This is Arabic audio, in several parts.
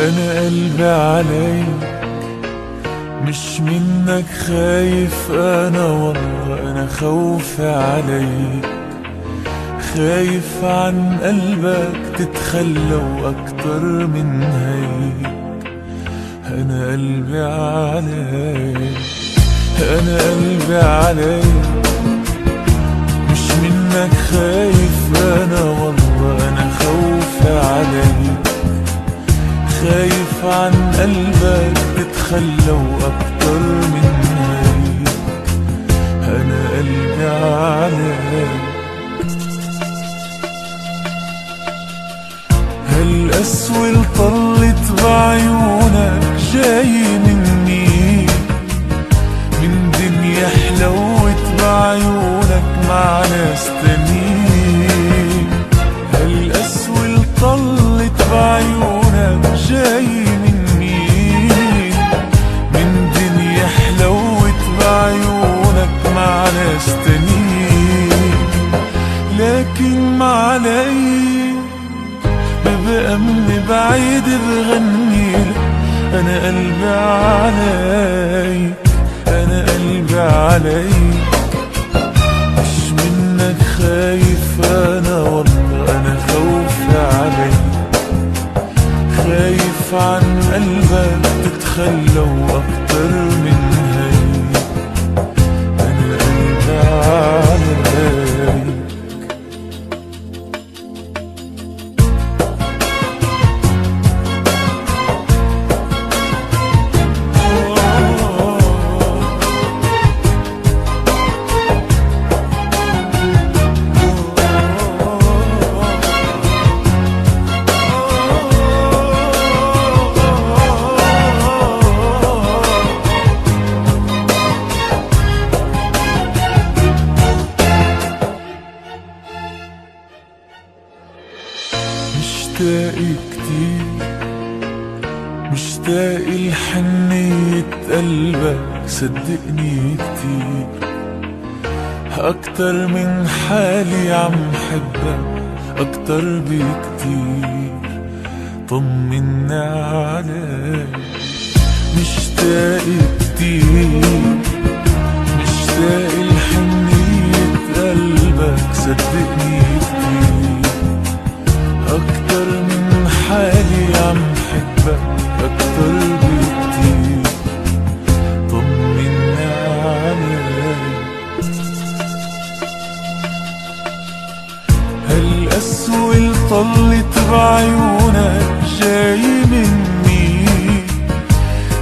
أنا قلبي عليك مش منك خايف، أنا والله أنا خوفي عليك، خايف عن قلبك تتخلى وأكتر من هيك. أنا قلبي عليك، أنا قلبي عليك مش منك خايف، أنا والله أنا خوفي عليك، خايف عن قلبك تتخلى وأكتر من هيك. أنا قلبي عليك. هالقسوة اللي طلت بعيونك جاي مني، من دنيا حلوت بعيونك مع ناس تانيين. هالقسوة اللي طلت بعيونك جاي مني، من دنيا حلوت بعيونك مع ناس تانيين. لكن ما عليك ببقى من بعيد بغنيلك. أنا قلبي عليك، أنا قلبي عليك مش منك خايف، أنا والله أنا خوفي عليك، خايف عن قلبك تتخلى وأكتر من هيك. أنا قلبي عليك. مشتاق كتير، مشتاق لحنية قلبك صدقني كتير، أكتر من حالي عم حبك أكتر بكتير. طمني عليك. مشتاق كتير، مشتاق لحنية قلبك صدقني كتير، أكتر من حالي عم حبك أكتر بكتير. طمني عليك. هالقسوة اللي طلت بعيونك جاي مني،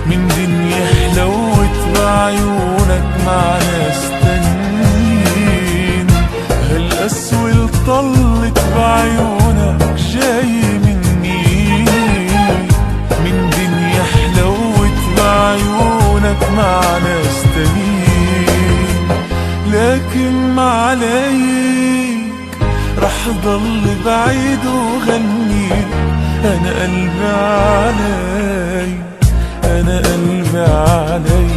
من دنيا حلوت بعيونك مع ناس تانيين. هالقسوة اللي طلت بعيونك جاي مني، من دنيا حلوت بعيونك مع ناس تانيين. لكن ما عليك رح ضل بعيد وغني. أنا قلبي عليك، أنا قلبي عليك